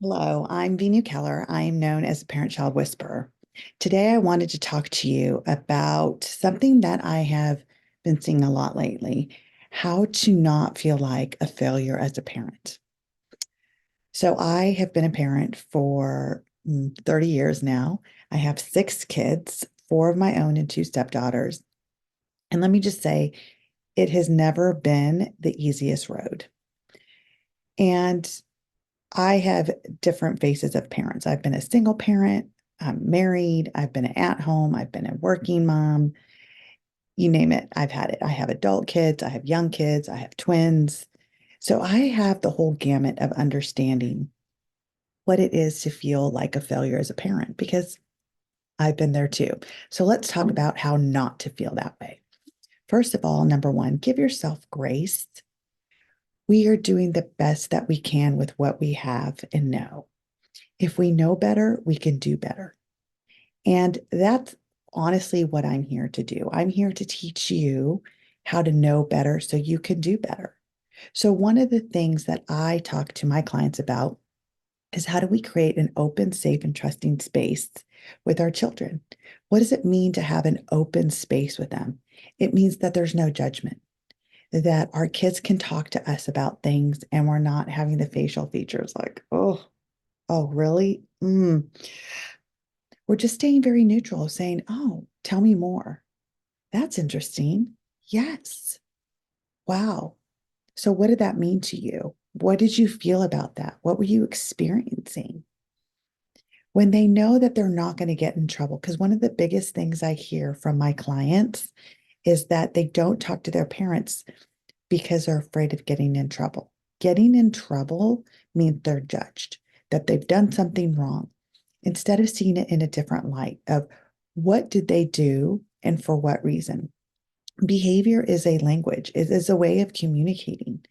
Hello, I'm Venu Keller. I am known as a parent-child whisperer. Today, I wanted to talk to you about something that I have been seeing a lot lately, how to not feel like a failure as a parent. So I have been a parent for 30 years now. I have six kids, four of my own and two stepdaughters. And let me just say, it has never been the easiest road. And I have different phases of parents. I've been a single parent, I'm married, I've been at home, I've been a working mom, you name it, I've had it. I have adult kids, I have young kids, I have twins. So I have the whole gamut of understanding what it is to feel like a failure as a parent because I've been there too. So let's talk about how not to feel that way. First of all, number one, give yourself grace. We are doing the best that we can with what we have and know. If we know better, we can do better. And that's honestly what I'm here to do. I'm here to teach you how to know better so you can do better. So, one of the things that I talk to my clients about is how do we create an open, safe, and trusting space with our children? What does it mean to have an open space with them? It means that there's no judgment, that our kids can talk to us about things and we're not having the facial features like, oh, really? We're just staying very neutral, saying, oh, tell me more. That's interesting. Yes. Wow. So, what did that mean to you? What did you feel about that? What were you experiencing? When they know that they're not going to get in trouble, because one of the biggest things I hear from my clients is that they don't talk to their parents because they're afraid of getting in trouble. Getting in trouble means they're judged, that they've done something wrong, instead of seeing it in a different light of what did they do and for what reason. Behavior is a language, it is a way of communicating.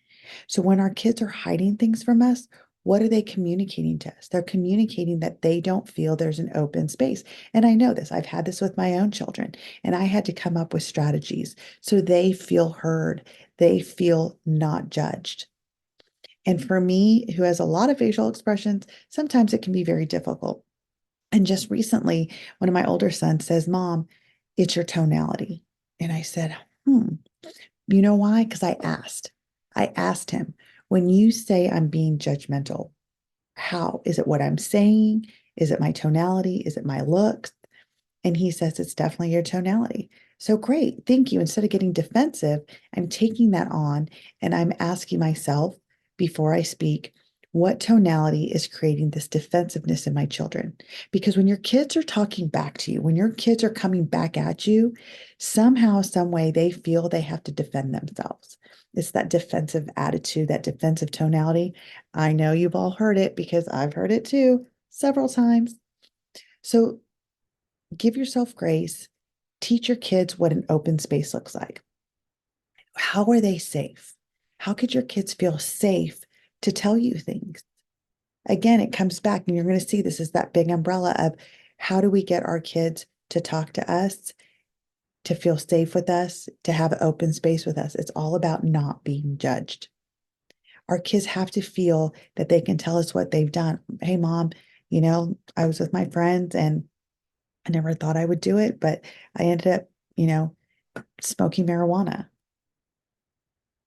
So when our kids are hiding things from us, what are they communicating to us? They're communicating that they don't feel there's an open space. And I know this, I've had this with my own children, and I had to come up with strategies so they feel heard, they feel not judged. And for me, who has a lot of facial expressions, sometimes it can be very difficult. And just recently, one of my older sons says, Mom, it's your tonality. And I said, hmm, you know why? Because I asked him, when you say I'm being judgmental, how? Is it what I'm saying? Is it my tonality? Is it my looks? And he says, it's definitely your tonality. So great. Thank you. Instead of getting defensive, I'm taking that on and I'm asking myself before I speak, what tonality is creating this defensiveness in my children? Because when your kids are talking back to you, when your kids are coming back at you, somehow, some way they feel they have to defend themselves. It's that defensive attitude, that defensive tonality. I know you've all heard it because I've heard it too several times. So give yourself grace, teach your kids what an open space looks like. How are they safe? How could your kids feel safe to tell you things? Again, it comes back, and you're going to see this is that big umbrella of how do we get our kids to talk to us, to feel safe with us, to have open space with us. It's all about not being judged. Our kids have to feel that they can tell us what they've done. Hey, mom, I was with my friends and I never thought I would do it, but I ended up, you know, smoking marijuana.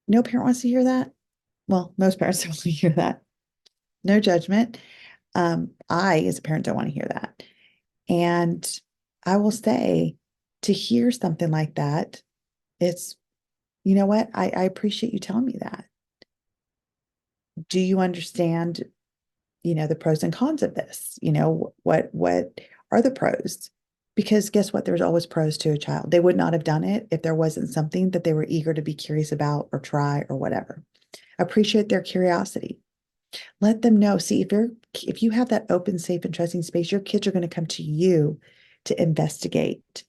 No parent wants to hear that. Well, most parents don't want to hear that. No judgment. I, as a parent, don't want to hear that. And I will say to hear something like that, it's, you know what? I appreciate you telling me that. Do you understand, the pros and cons of this? What are the pros? Because guess what? There's always pros to a child. They would not have done it if there wasn't something that they were eager to be curious about or try or whatever. Appreciate their curiosity. Let them know. See, if you have that open, safe, and trusting space, your kids are going to come to you to investigate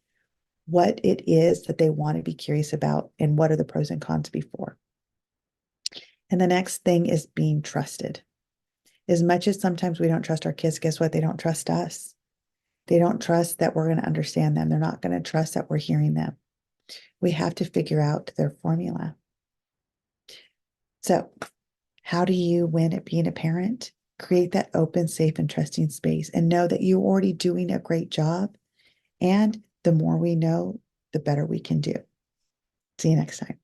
what it is that they want to be curious about and what are the pros and cons before. And the next thing is being trusted. As much as sometimes we don't trust our kids, guess what? They don't trust us. They don't trust that we're going to understand them. They're not going to trust that we're hearing them. We have to figure out their formula. So, how do you win at being a parent? Create that open, safe, and trusting space and know that you're already doing a great job. And the more we know, the better we can do. See you next time.